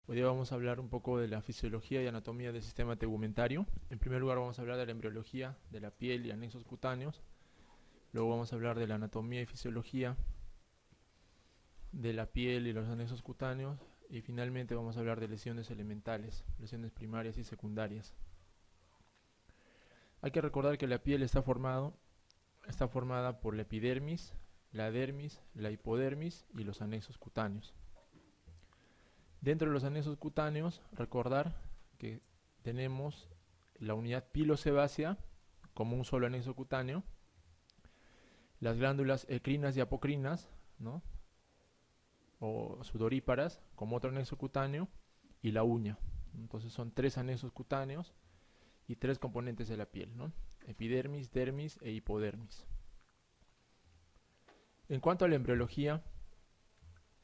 Hoy día vamos a hablar un poco de la fisiología y anatomía del sistema tegumentario. En primer lugar vamos a hablar de la embriología de la piel y anexos cutáneos. Luego vamos a hablar de la anatomía y fisiología de la piel y los anexos cutáneos. Y finalmente vamos a hablar de lesiones elementales, lesiones primarias y secundarias. Hay que recordar que la piel está formada por la epidermis, la dermis, la hipodermis y los anexos cutáneos. Dentro de los anexos cutáneos, recordar que tenemos la unidad pilosebácea como un solo anexo cutáneo, las glándulas ecrinas y apocrinas, ¿no? O sudoríparas como otro anexo cutáneo, y la uña. Entonces son tres anexos cutáneos y tres componentes de la piel, ¿no? Epidermis, dermis e hipodermis. En cuanto a la embriología,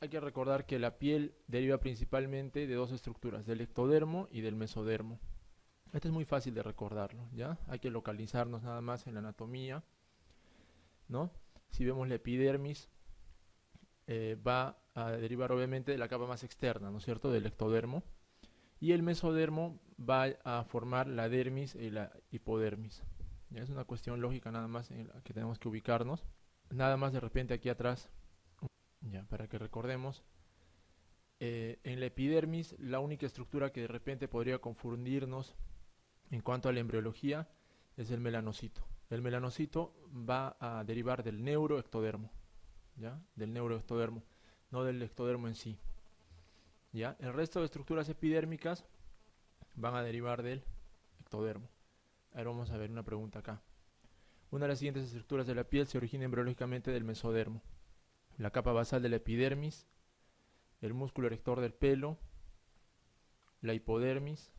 hay que recordar que la piel deriva principalmente de dos estructuras, del ectodermo y del mesodermo. Esto es muy fácil de recordarlo, ¿ya? Hay que localizarnos nada más en la anatomía, ¿no? Si vemos la epidermis, va a derivar obviamente de la capa más externa, ¿no es cierto?, del ectodermo. Y el mesodermo va a formar la dermis y la hipodermis. ¿Ya? Es una cuestión lógica nada más en la que tenemos que ubicarnos. Nada más de repente aquí atrás, ya, para que recordemos. En la epidermis, la única estructura que de repente podría confundirnos en cuanto a la embriología es el melanocito. El melanocito va a derivar del neuroectodermo, ¿ya? Del neuroectodermo, no del ectodermo en sí, ¿ya? El resto de estructuras epidérmicas van a derivar del ectodermo. Ahora vamos a ver una pregunta acá. Una de las siguientes estructuras de la piel se origina embriológicamente del mesodermo: la capa basal de la epidermis, el músculo erector del pelo, la hipodermis,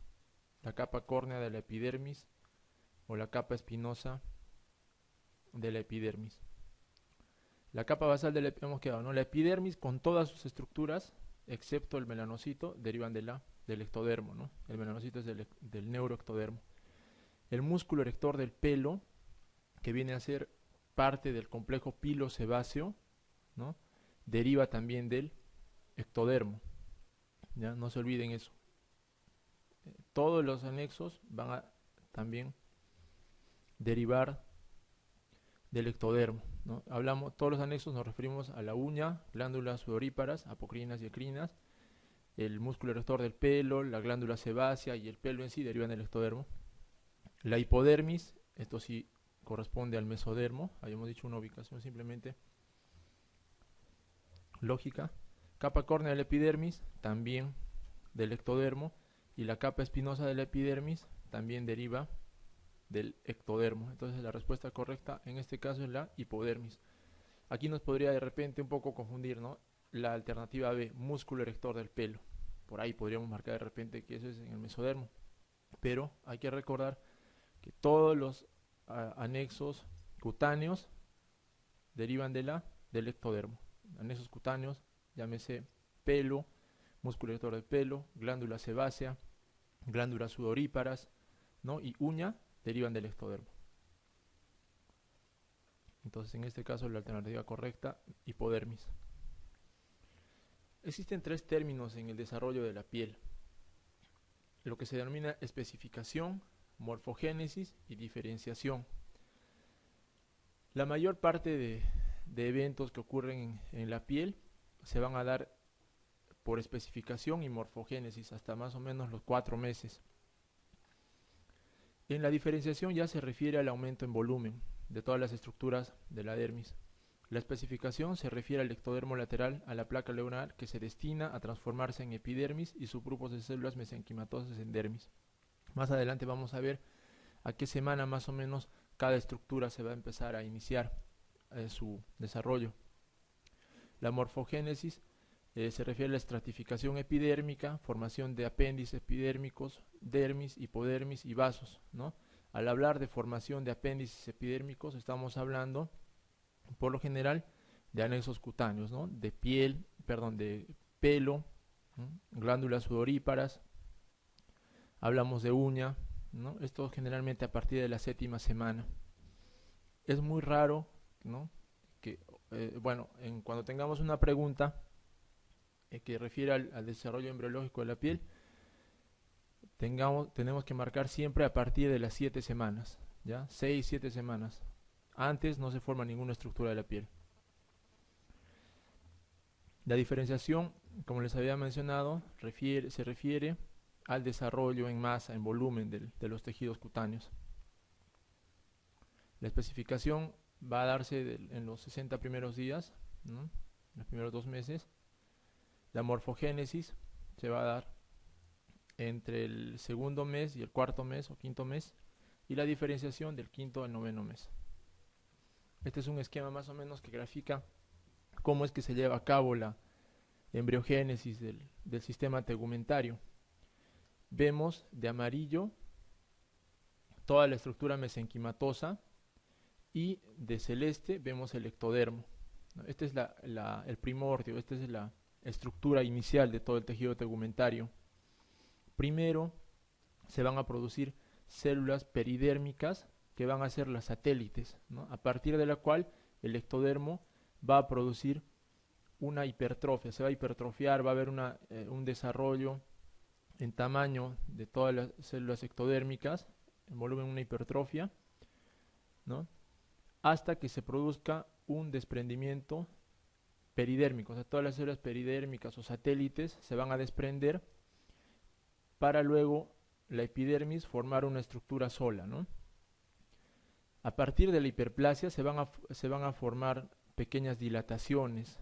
la capa córnea de la epidermis o la capa espinosa de la epidermis. La capa basal de la hemos quedado, ¿no? La epidermis con todas sus estructuras, excepto el melanocito, derivan del ectodermo, ¿no? El melanocito es del neuroectodermo. El músculo erector del pelo, que viene a ser parte del complejo pilosebáceo, ¿no? Deriva también del ectodermo, ¿ya? No se olviden eso. Todos los anexos van a también derivar del ectodermo, ¿no? Hablamos, todos los anexos nos referimos a la uña, glándulas sudoríparas, apocrinas y ecrinas, el músculo erector del pelo, la glándula sebácea y el pelo en sí derivan del ectodermo. La hipodermis, esto sí corresponde al mesodermo, habíamos dicho una ubicación simplemente lógica. Capa córnea de la epidermis, también del ectodermo, y la capa espinosa de la epidermis también deriva del ectodermo. Entonces la respuesta correcta en este caso es la hipodermis. Aquí nos podría de repente un poco confundir, ¿no? La alternativa B, músculo erector del pelo. Por ahí podríamos marcar de repente que eso es en el mesodermo. Pero hay que recordar que todos los anexos cutáneos derivan del ectodermo. Anexos cutáneos, llámese pelo, músculo erector del pelo, glándula sebácea, glándulas sudoríparas, ¿no? Y uña, derivan del ectodermo. Entonces en este caso la alternativa correcta, hipodermis. Existen tres términos en el desarrollo de la piel: lo que se denomina especificación, morfogénesis y diferenciación. La mayor parte de eventos que ocurren en la piel se van a dar por especificación y morfogénesis hasta más o menos los 4 meses. En la diferenciación ya se refiere al aumento en volumen de todas las estructuras de la dermis. La especificación se refiere al ectodermo lateral, a la placa neuronal que se destina a transformarse en epidermis y subgrupos de células mesenquimatosas en dermis. Más adelante vamos a ver a qué semana más o menos cada estructura se va a empezar a iniciar su desarrollo. La morfogénesis se refiere a la estratificación epidérmica, formación de apéndices epidérmicos, dermis, hipodermis y vasos, ¿no? Al hablar de formación de apéndices epidérmicos estamos hablando por lo general de anexos cutáneos, ¿no? De piel, perdón, de pelo, ¿no? Glándulas sudoríparas, hablamos de uña, ¿no? Esto generalmente a partir de la 7ª semana. Es muy raro, ¿no? Que, bueno, cuando tengamos una pregunta que refiere al desarrollo embriológico de la piel, tenemos que marcar siempre a partir de las 7 semanas, ¿ya? 6, 7 semanas. Antes no se forma ninguna estructura de la piel. La diferenciación, como les había mencionado, se refiere al desarrollo en masa, en volumen de los tejidos cutáneos. La especificación va a darse en los 60 primeros días, ¿no? Los primeros 2 meses. La morfogénesis se va a dar entre el segundo mes y el cuarto mes o quinto mes, y la diferenciación del quinto al noveno mes. Este es un esquema más o menos que grafica cómo es que se lleva a cabo la embriogénesis del sistema tegumentario. Vemos de amarillo toda la estructura mesenquimatosa y de celeste vemos el ectodermo. Este es el primordio, esta es la estructura inicial de todo el tejido tegumentario. Primero se van a producir células peridérmicas que van a ser las satélites, ¿no? A partir de la cual el ectodermo va a producir una hipertrofia, se va a hipertrofiar, va a haber un desarrollo en tamaño de todas las células ectodérmicas, en volumen una hipertrofia, ¿no? Hasta que se produzca un desprendimiento peridérmico, o sea, todas las células peridérmicas o satélites se van a desprender para luego la epidermis formar una estructura sola, ¿no? A partir de la hiperplasia se van a formar pequeñas dilataciones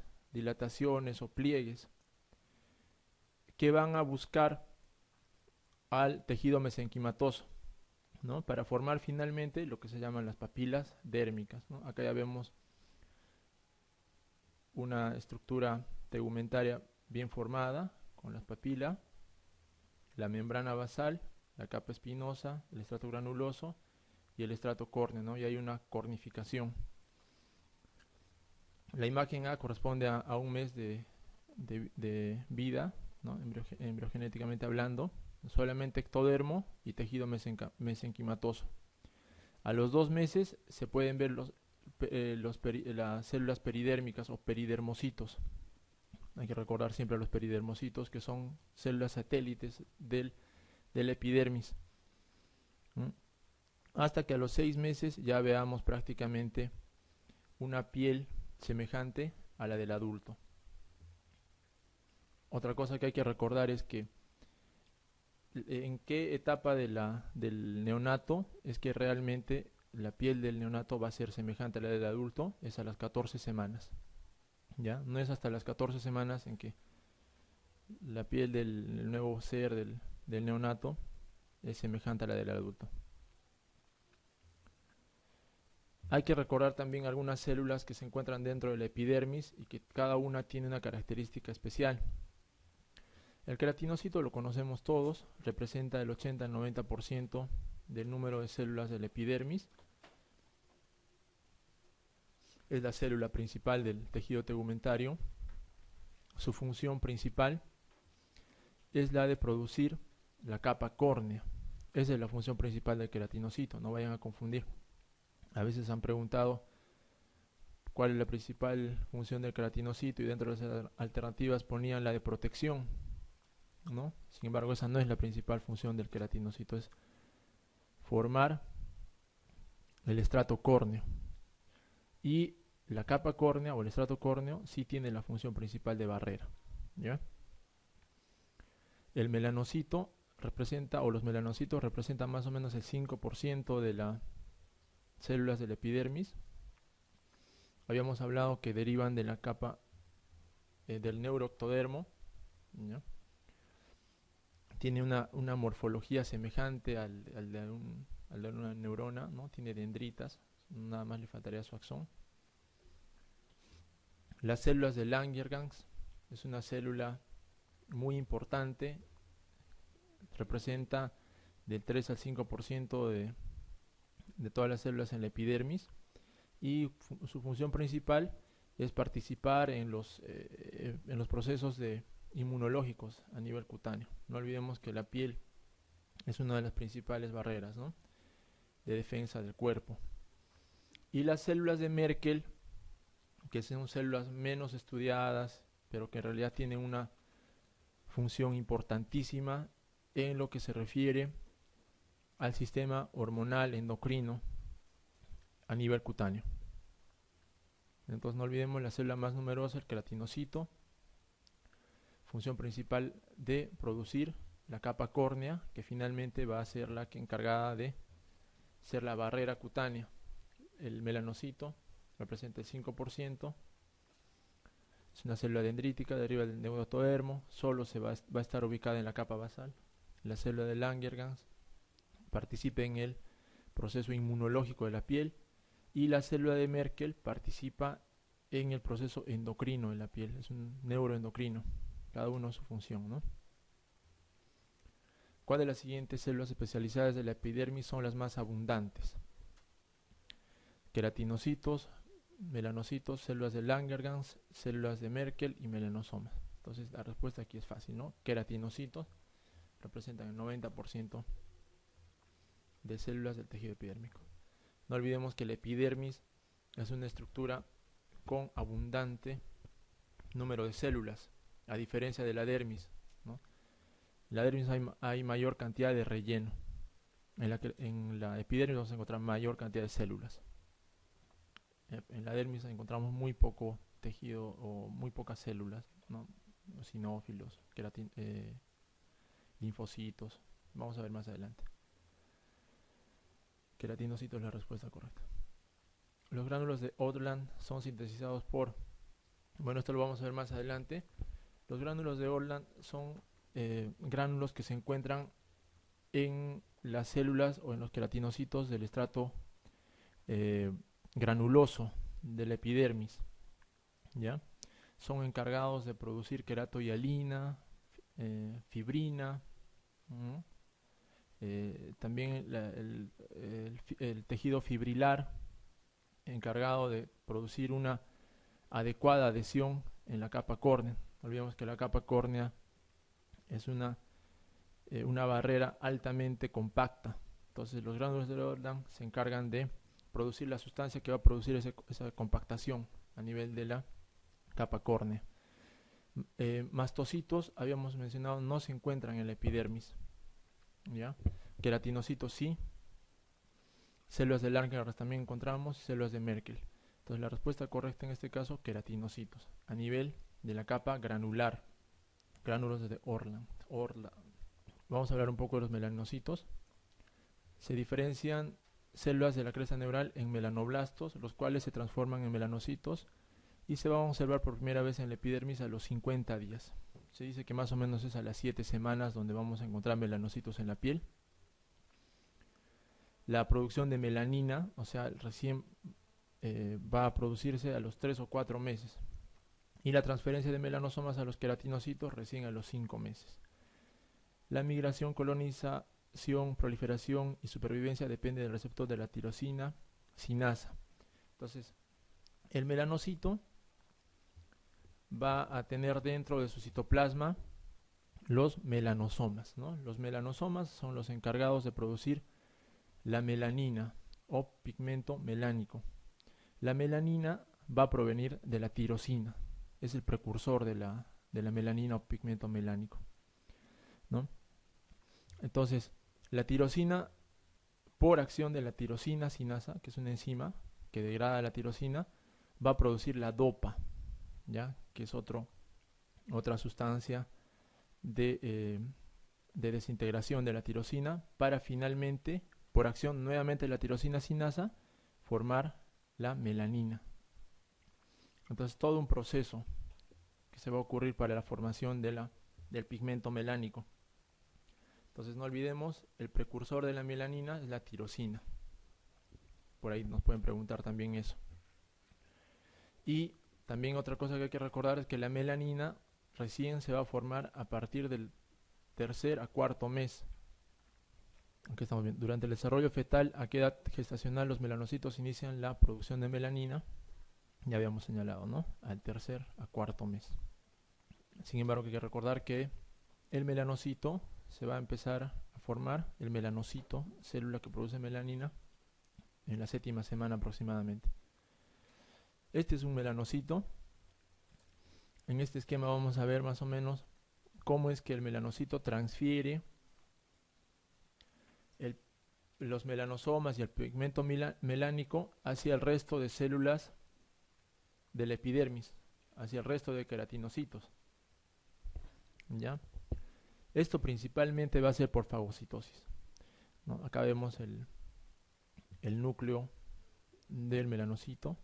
o pliegues que van a buscar al tejido mesenquimatoso, ¿no? Para formar finalmente lo que se llaman las papilas dérmicas, ¿no? Acá ya vemos una estructura tegumentaria bien formada con las papilas, la membrana basal, la capa espinosa, el estrato granuloso y el estrato córneo, ¿no? Y hay una cornificación. La imagen A corresponde a un mes de vida, ¿no? Embriogenéticamente hablando, solamente ectodermo y tejido mesenquimatoso. A los 2 meses se pueden ver las células peridérmicas o peridermocitos. Hay que recordar siempre a los peridermocitos, que son células satélites del epidermis. Hasta que a los 6 meses ya veamos prácticamente una piel semejante a la del adulto. Otra cosa que hay que recordar es que en qué etapa del neonato es que realmente la piel del neonato va a ser semejante a la del adulto, es a las 14 semanas. ¿Ya? No es hasta las 14 semanas en que la piel del nuevo ser del neonato es semejante a la del adulto. Hay que recordar también algunas células que se encuentran dentro de la epidermis y que cada una tiene una característica especial. El queratinocito lo conocemos todos, representa el 80 al 90% del número de células de la epidermis. Es la célula principal del tejido tegumentario. Su función principal es la de producir la capa córnea. Esa es la función principal del queratinocito, no vayan a confundir. A veces han preguntado cuál es la principal función del queratinocito y dentro de las alternativas ponían la de protección, ¿no? Sin embargo, esa no es la principal función del queratinocito, es formar el estrato córneo. Y la capa córnea o el estrato córneo sí tiene la función principal de barrera, ¿ya? El melanocito representa, o los melanocitos representan más o menos el 5% de las células de la epidermis. Habíamos hablado que derivan de la capa del neuroectodermo, ¿ya? Tiene una morfología semejante al de una neurona, ¿no? Tiene dendritas, nada más le faltaría su axón. Las células de Langerhans es una célula muy importante, representa del 3 al 5% de todas las células en la epidermis y su función principal es participar en los procesos inmunológicos a nivel cutáneo. No olvidemos que la piel es una de las principales barreras, ¿no?, de defensa del cuerpo. Y las células de Merkel, que son células menos estudiadas, pero que en realidad tienen una función importantísima en lo que se refiere al sistema hormonal endocrino a nivel cutáneo. Entonces no olvidemos la célula más numerosa, el queratinocito, función principal de producir la capa córnea, que finalmente va a ser la que encargada de ser la barrera cutánea. El melanocito representa el 5%, es una célula dendrítica, deriva del neurotodermo, solo va a estar ubicada en la capa basal. La célula de Langerhans participa en el proceso inmunológico de la piel, y la célula de Merkel participa en el proceso endocrino de la piel, es un neuroendocrino, cada uno su función, ¿no? ¿Cuál de las siguientes células especializadas de la epidermis son las más abundantes? Queratinocitos, melanocitos, células de Langerhans, células de Merkel y melanosomas. Entonces la respuesta aquí es fácil, ¿no? Queratinocitos representan el 90% de células del tejido epidérmico. No olvidemos que la epidermis es una estructura con abundante número de células, a diferencia de la dermis, ¿no? En la dermis hay mayor cantidad de relleno. En la epidermis vamos a encontrar mayor cantidad de células. En la dermis encontramos muy poco tejido o muy pocas células, ¿no? Sinófilos, linfocitos. Vamos a ver más adelante. Queratinocito es la respuesta correcta. Los gránulos de Orland son sintetizados por... Bueno, esto lo vamos a ver más adelante. Los gránulos de Orland son gránulos que se encuentran en las células o en los queratinocitos del estrato granuloso de la epidermis, ¿ya? Son encargados de producir queratohialina, fibrina, también el tejido fibrilar, encargado de producir una adecuada adhesión en la capa córnea. Olvidemos que la capa córnea es una barrera altamente compacta. Entonces los gránulos de Orland se encargan de producir la sustancia que va a producir esa compactación a nivel de la capa córnea. Mastocitos, habíamos mencionado, no se encuentran en la epidermis, ¿ya? Queratinocitos sí. Células de Langerhans también encontramos, células de Merkel. Entonces la respuesta correcta en este caso, queratinocitos, a nivel de la capa granular, gránulos de Orland. Vamos a hablar un poco de los melanocitos. Se diferencian células de la cresta neural en melanoblastos, los cuales se transforman en melanocitos y se van a observar por primera vez en la epidermis a los 50 días. Se dice que más o menos es a las 7 semanas donde vamos a encontrar melanocitos en la piel. La producción de melanina, o sea, recién va a producirse a los 3 o 4 meses. Y la transferencia de melanosomas a los queratinocitos recién a los 5 meses. La migración, colonización, proliferación y supervivencia depende del receptor de la tirosina sinasa. Entonces, el melanocito va a tener dentro de su citoplasma los melanosomas, ¿no? Los melanosomas son los encargados de producir la melanina o pigmento melánico. La melanina va a provenir de la tirosina, es el precursor de la melanina o pigmento melánico, ¿no? Entonces, la tirosina, por acción de la tirosina sinasa, que es una enzima que degrada la tirosina, va a producir la dopa, ¿ya? Que es otra sustancia de desintegración de la tirosina para finalmente, por acción nuevamente de la tirosina sinasa, formar la melanina. Entonces todo un proceso que se va a ocurrir para la formación del pigmento melánico. Entonces no olvidemos, el precursor de la melanina es la tirosina. Por ahí nos pueden preguntar también eso. Y también otra cosa que hay que recordar es que la melanina recién se va a formar a partir del tercer a cuarto mes. Aquí estamos viendo. Durante el desarrollo fetal, ¿a qué edad gestacional los melanocitos inician la producción de melanina? Ya habíamos señalado, ¿no? Al tercer a cuarto mes. Sin embargo, hay que recordar que el melanocito se va a empezar a formar, el melanocito, célula que produce melanina, en la 7ª semana aproximadamente. Este es un melanocito. En este esquema vamos a ver más o menos cómo es que el melanocito transfiere los melanosomas y el pigmento melánico hacia el resto de células de la epidermis, hacia el resto de queratinocitos. ¿Ya? Esto principalmente va a ser por fagocitosis, ¿no? Acá vemos el núcleo del melanocito,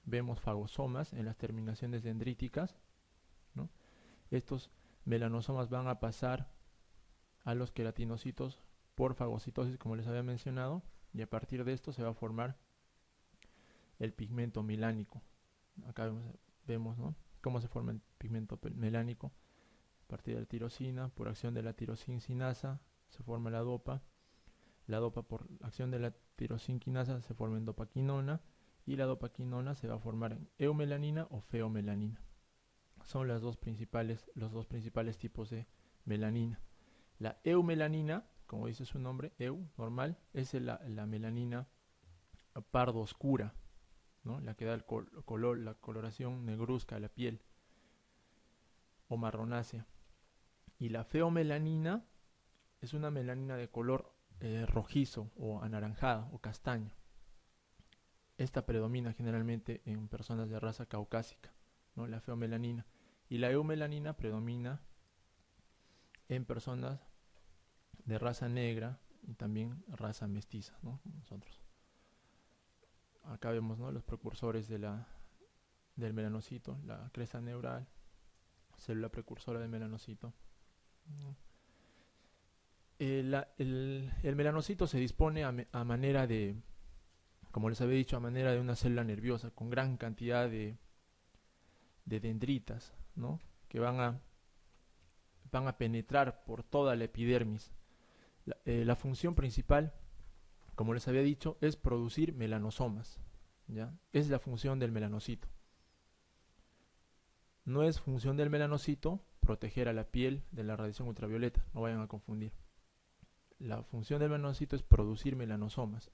vemos fagosomas en las terminaciones dendríticas, ¿no? Estos melanosomas van a pasar a los queratinocitos por fagocitosis, como les había mencionado, y a partir de esto se va a formar el pigmento melánico. Acá vemos, ¿no?, cómo se forma el pigmento melánico a partir de la tirosina. Por acción de la tirosinquinasa se forma la dopa por acción de la tirosinquinasa se forma en dopaquinona, y la dopaquinona se va a formar en eumelanina o feomelanina. Son los dos principales tipos de melanina. La eumelanina, como dice su nombre, normal, es la melanina pardo oscura, ¿no?, la que da la coloración negruzca a la piel, o marronácea. Y la feomelanina es una melanina de color rojizo o anaranjada o castaño. Esta predomina generalmente en personas de raza caucásica, ¿no?, la feomelanina. Y la eumelanina predomina en personas de raza negra y también raza mestiza, ¿no?, como nosotros. Acá vemos, ¿no?, los precursores del melanocito, la cresta neural, célula precursora del melanocito. El melanocito se dispone a manera de, como les había dicho, a manera de una célula nerviosa con gran cantidad de dendritas, ¿no?, que van a penetrar por toda la epidermis. La función principal, como les había dicho, es producir melanosomas, ¿ya? Es la función del melanocito. No es función del melanocito proteger a la piel de la radiación ultravioleta, no vayan a confundir. La función del melanocito es producir melanosomas,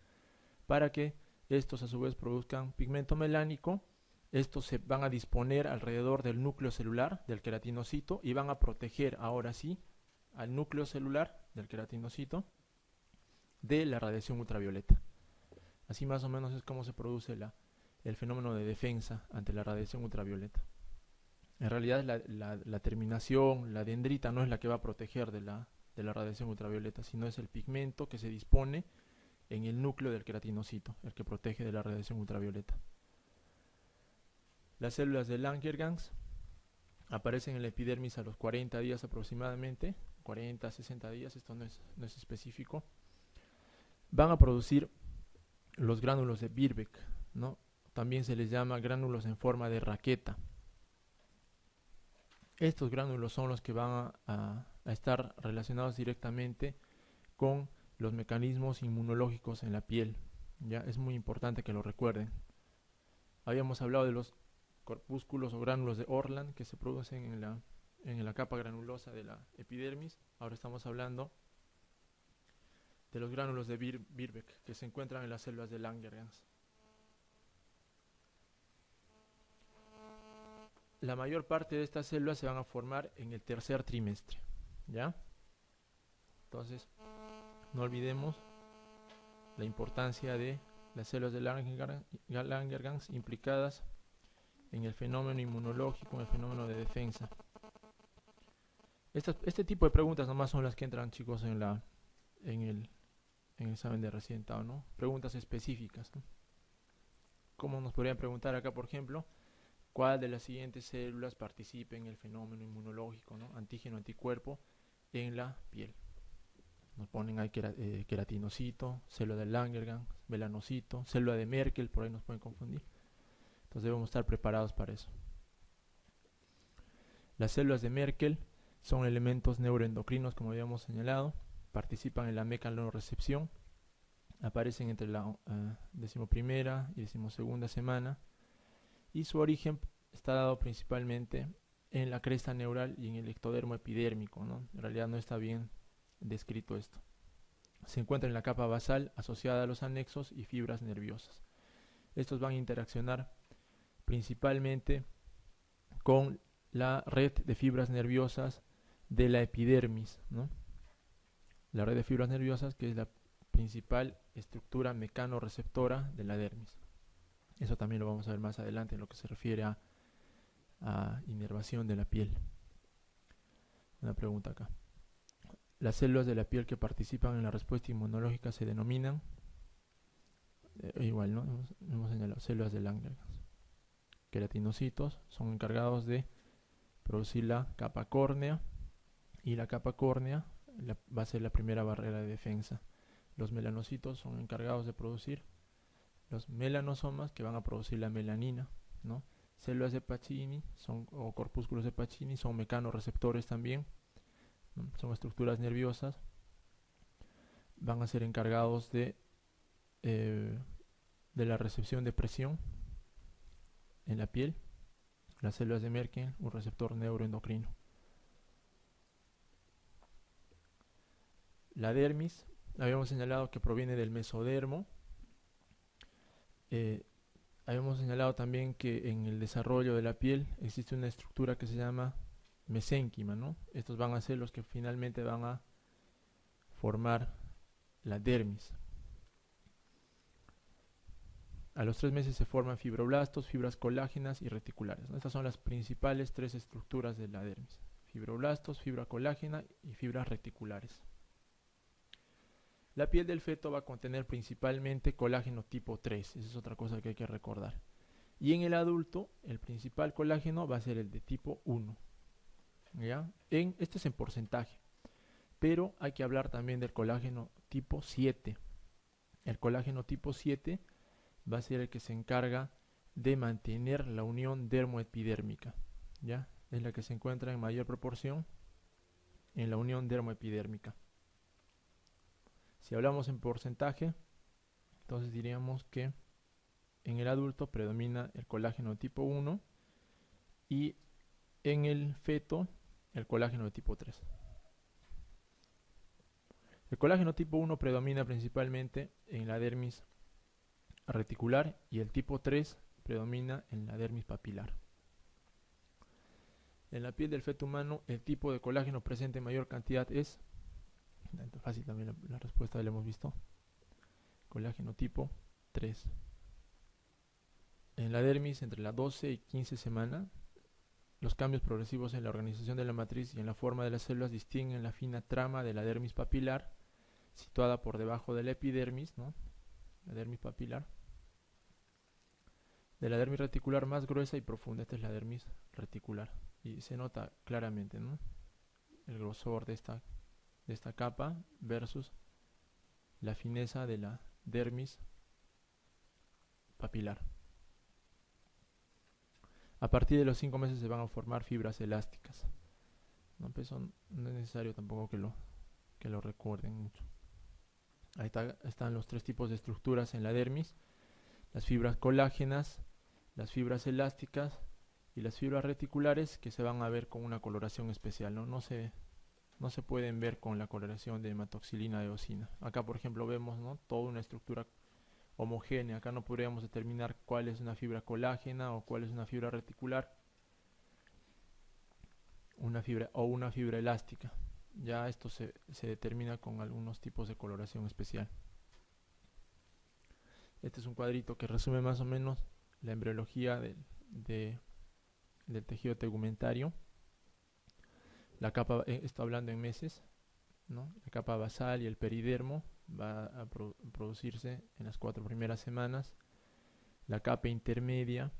para que estos a su vez produzcan pigmento melánico. Estos se van a disponer alrededor del núcleo celular del queratinocito y van a proteger ahora sí al núcleo celular del queratinocito de la radiación ultravioleta. Así más o menos es como se produce el fenómeno de defensa ante la radiación ultravioleta. En realidad la terminación, la dendrita, no es la que va a proteger de la radiación ultravioleta, sino es el pigmento que se dispone en el núcleo del queratinocito, el que protege de la radiación ultravioleta. Las células de Langerhans aparecen en la epidermis a los 40 días aproximadamente, 40 a 60 días, esto no es específico. Van a producir los gránulos de Birbeck, ¿no? También se les llama gránulos en forma de raqueta. Estos gránulos son los que van a estar relacionados directamente con los mecanismos inmunológicos en la piel. Ya es muy importante que lo recuerden. Habíamos hablado de los corpúsculos o gránulos de Orland que se producen en la capa granulosa de la epidermis. Ahora estamos hablando de los gránulos de Birbeck que se encuentran en las células de Langerhans. La mayor parte de estas células se van a formar en el tercer trimestre, ¿ya? Entonces, no olvidemos la importancia de las células de Langerhans implicadas en el fenómeno inmunológico, en el fenómeno de defensa. Este tipo de preguntas nomás son las que entran, chicos, en el examen de recién, ¿no? Preguntas específicas, ¿no? Como nos podrían preguntar acá, por ejemplo, ¿cuál de las siguientes células participa en el fenómeno inmunológico, ¿no?, antígeno anticuerpo en la piel? Nos ponen ahí queratinocito, célula de Langerhans, melanocito, célula de Merkel, por ahí nos pueden confundir. Entonces debemos estar preparados para eso. Las células de Merkel son elementos neuroendocrinos, como habíamos señalado, participan en la mecanorrecepción, aparecen entre la 11ª y 12ª semana, y su origen está dado principalmente en la cresta neural y en el ectodermo epidérmico, ¿no? En realidad no está bien descrito esto. Se encuentra en la capa basal asociada a los anexos y fibras nerviosas. Estos van a interaccionar principalmente con la red de fibras nerviosas de la epidermis, ¿no? La red de fibras nerviosas, que es la principal estructura mecanoreceptora de la dermis. Eso también lo vamos a ver más adelante en lo que se refiere a inervación de la piel. Una pregunta acá. Las células de la piel que participan en la respuesta inmunológica se denominan, igual, ¿no? Hemos señalado células de Langerhans. Queratinocitos son encargados de producir la capa córnea, y la capa córnea va a ser la primera barrera de defensa. Los melanocitos son encargados de producir los melanosomas, que van a producir la melanina, ¿no? Células de Pacini o corpúsculos de Pacini son mecanoreceptores también, ¿no? Son estructuras nerviosas, van a ser encargados de la recepción de presión en la piel. Las células de Merkel, un receptor neuroendocrino. La dermis, habíamos señalado que proviene del mesodermo. Habíamos señalado también que en el desarrollo de la piel existe una estructura que se llama mesénquima, ¿no? Estos van a ser los que finalmente van a formar la dermis. A los 3 meses se forman fibroblastos, fibras colágenas y reticulares, ¿no? Estas son las principales 3 estructuras de la dermis: fibroblastos, fibra colágena y fibras reticulares. La piel del feto va a contener principalmente colágeno tipo 3, esa es otra cosa que hay que recordar. Y en el adulto, el principal colágeno va a ser el de tipo 1. ¿Ya? Esto es en porcentaje, pero hay que hablar también del colágeno tipo 7. El colágeno tipo 7 va a ser el que se encarga de mantener la unión dermoepidérmica, ¿ya? Es la que se encuentra en mayor proporción en la unión dermoepidérmica. Si hablamos en porcentaje, entonces diríamos que en el adulto predomina el colágeno tipo 1 y en el feto el colágeno de tipo 3. El colágeno tipo 1 predomina principalmente en la dermis reticular y el tipo 3 predomina en la dermis papilar. En la piel del feto humano, el tipo de colágeno presente en mayor cantidad es, fácil también la respuesta la hemos visto, colágeno tipo 3. En la dermis, entre las 12 y 15 semanas, los cambios progresivos en la organización de la matriz y en la forma de las células distinguen la fina trama de la dermis papilar, situada por debajo de la epidermis, ¿no? La dermis papilar, de la dermis reticular más gruesa y profunda. Esta es la dermis reticular y se nota claramente, ¿no?, el grosor de esta capa versus la fineza de la dermis papilar. A partir de los 5 meses se van a formar fibras elásticas, ¿no? Pues no es necesario tampoco que lo recuerden mucho. Ahí están los 3 tipos de estructuras en la dermis: las fibras colágenas, las fibras elásticas y las fibras reticulares, que se van a ver con una coloración especial, ¿no? No se pueden ver con la coloración de hematoxilina de eosina. Acá, por ejemplo, vemos, ¿no?, toda una estructura homogénea. Acá no podríamos determinar cuál es una fibra colágena o cuál es una fibra reticular, una fibra elástica. Ya esto se determina con algunos tipos de coloración especial. Este es un cuadrito que resume más o menos la embriología del tejido tegumentario. La capa, está hablando en meses, ¿no? La capa basal y el peridermo va a producirse en las 4 primeras semanas. La capa intermedia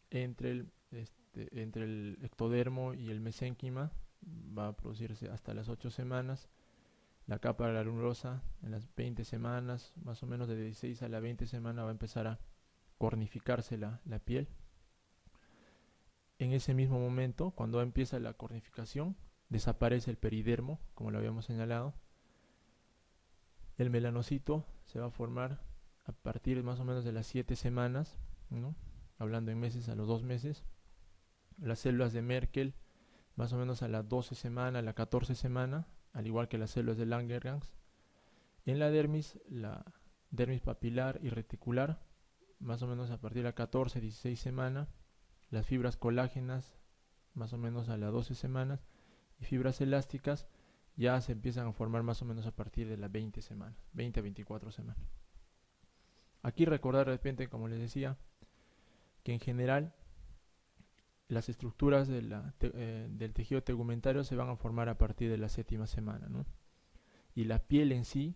entre el ectodermo y el mesénquima va a producirse hasta las 8 semanas. La capa granulosa en las 20 semanas, más o menos de 16 a la 20 semana, va a empezar a cornificarse la piel. En ese mismo momento, cuando empieza la cornificación, desaparece el peridermo, como lo habíamos señalado. El melanocito se va a formar a partir más o menos de las 7 semanas, ¿no?, hablando en meses, a los 2 meses. Las células de Merkel más o menos a las 12 semanas, a la 14 semana, al igual que las células de Langerhans. En la dermis papilar y reticular, más o menos a partir de la 14, 16 semanas. Las fibras colágenas más o menos a las 12 semanas. y fibras elásticas ya se empiezan a formar más o menos a partir de las 20 semanas, 20 a 24 semanas. Aquí recordar de repente, como les decía, que en general las estructuras del tejido tegumentario se van a formar a partir de la 7ª semana, ¿no? Y la piel en sí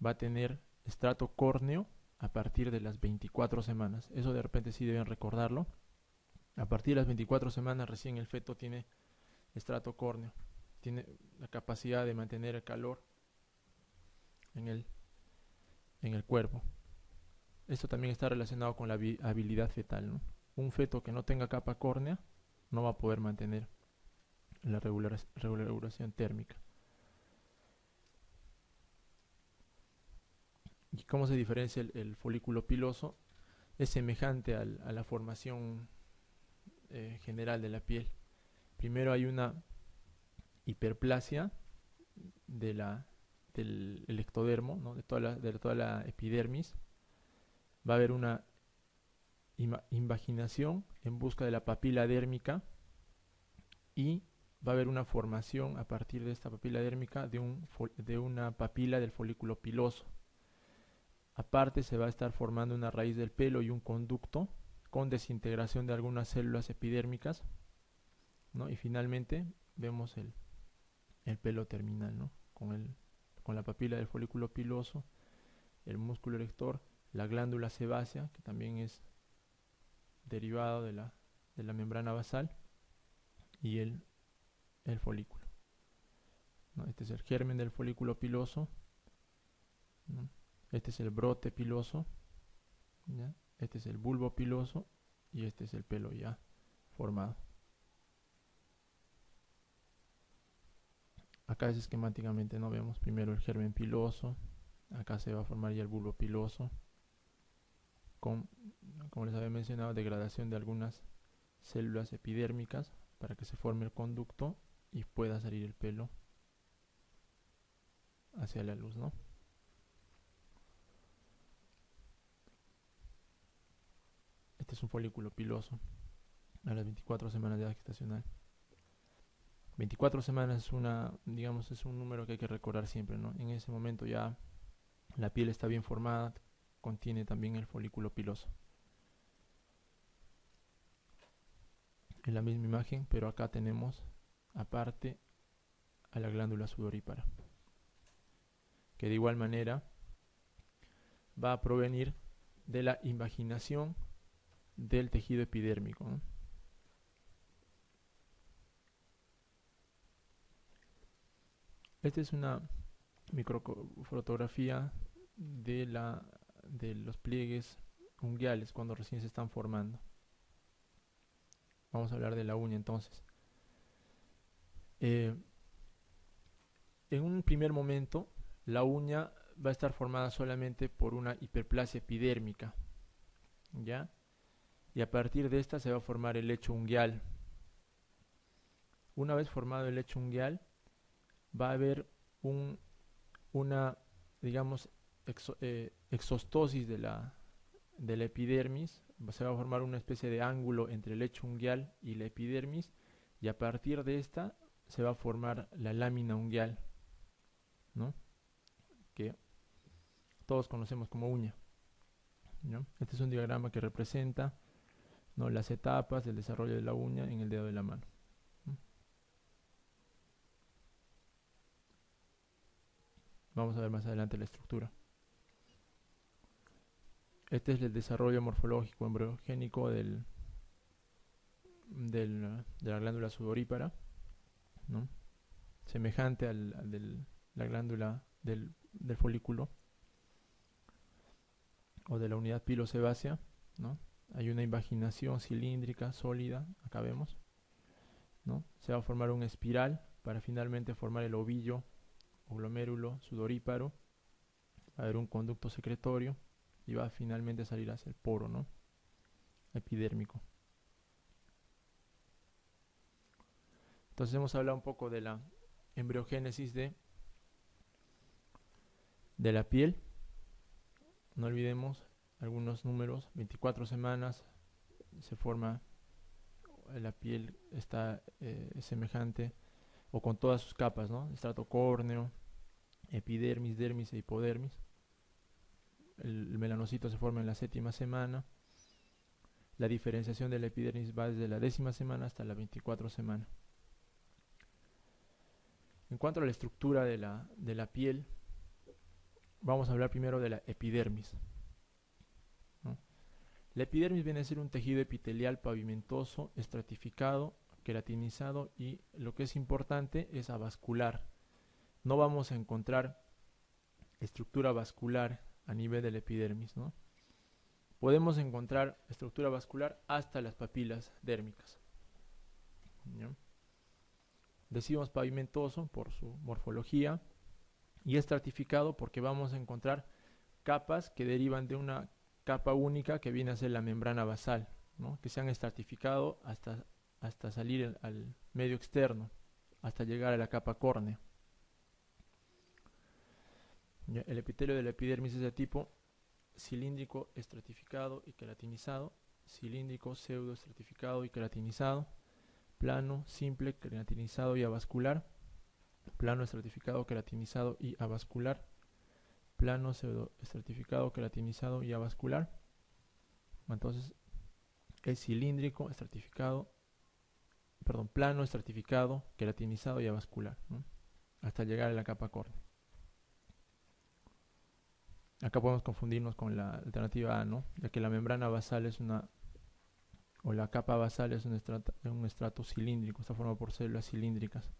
va a tener estrato córneo a partir de las 24 semanas. Eso de repente sí deben recordarlo. A partir de las 24 semanas recién el feto tiene estrato córneo. Tiene la capacidad de mantener el calor en el cuerpo. Esto también está relacionado con la habilidad fetal, ¿no? Un feto que no tenga capa córnea no va a poder mantener la regulación térmica. ¿Y cómo se diferencia el folículo piloso? Es semejante a la formación general de la piel. Primero hay una hiperplasia del ectodermo, ¿no? de toda la epidermis. Va a haber una invaginación en busca de la papila dérmica y va a haber una formación a partir de esta papila dérmica de una papila del folículo piloso. Aparte se va a estar formando una raíz del pelo y un conducto con desintegración de algunas células epidérmicas, ¿no? Y finalmente vemos el pelo terminal, ¿no? con la papila del folículo piloso, el músculo erector, la glándula sebácea, que también es derivado de la membrana basal, y el folículo, ¿no? Este es el germen del folículo piloso, ¿no? Este es el brote piloso, ¿ya? Este es el bulbo piloso y este es el pelo ya formado. Acá es esquemáticamente, no vemos primero el germen piloso, acá se va a formar ya el bulbo piloso, con, como les había mencionado, degradación de algunas células epidérmicas para que se forme el conducto y pueda salir el pelo hacia la luz, ¿no? Este es un folículo piloso a las 24 semanas de edad gestacional. 24 semanas es un número que hay que recordar siempre, ¿no? En ese momento ya la piel está bien formada, contiene también el folículo piloso. Es la misma imagen, pero acá tenemos aparte a la glándula sudorípara, que de igual manera va a provenir de la invaginación del tejido epidérmico, ¿no? Esta es una microfotografía de los pliegues unguiales cuando recién se están formando. Vamos a hablar de la uña entonces. En un primer momento, la uña va a estar formada solamente por una hiperplasia epidérmica, ¿ya? Y a partir de esta se va a formar el lecho unguial. Una vez formado el lecho unguial, va a haber una, digamos, exostosis de la epidermis. Se va a formar una especie de ángulo entre el lecho unguial y la epidermis, y a partir de esta se va a formar la lámina unguial, ¿no? Que todos conocemos como uña, ¿no? Este es un diagrama que representa, ¿no?, las etapas del desarrollo de la uña en el dedo de la mano, ¿no? Vamos a ver más adelante la estructura. Este es el desarrollo morfológico embriogénico de la glándula sudorípara, ¿no? Semejante al de la glándula del folículo o de la unidad pilosebácea, ¿no? Hay una invaginación cilíndrica sólida, acá vemos, ¿no? Se va a formar una espiral para finalmente formar el ovillo o glomérulo sudoríparo. Va a haber un conducto secretorio y va a finalmente salir hacia el poro, ¿no?, epidérmico. Entonces hemos hablado un poco de la embriogénesis de la piel. No olvidemos algunos números: 24 semanas se forma la piel, está semejante o con todas sus capas, ¿no? Estrato córneo, epidermis, dermis e hipodermis. El melanocito se forma en la 7ª semana. La diferenciación de la epidermis va desde la 10ª semana hasta la 24 semana. En cuanto a la estructura de la piel, vamos a hablar primero de la epidermis, ¿no? La epidermis viene a ser un tejido epitelial pavimentoso, estratificado, queratinizado y, lo que es importante, es avascular. No vamos a encontrar estructura vascular a nivel de la epidermis, ¿no? Podemos encontrar estructura vascular hasta las papilas dérmicas, ¿no? Decimos pavimentoso por su morfología y estratificado porque vamos a encontrar capas que derivan de una capa única que viene a ser la membrana basal, ¿no? Que se han estratificado hasta salir al medio externo, hasta llegar a la capa córnea. El epitelio de la epidermis es de tipo cilíndrico, estratificado y queratinizado, cilíndrico, pseudo estratificado y queratinizado, plano, simple, queratinizado y avascular, plano estratificado, queratinizado y avascular, plano pseudo estratificado, queratinizado y avascular. Entonces es cilíndrico, estratificado, plano, estratificado, queratinizado y avascular, ¿no? Hasta llegar a la capa córnea. Acá podemos confundirnos con la alternativa A, ¿no? Ya que la membrana basal es la capa basal es un estrato cilíndrico, está formado por células cilíndricas.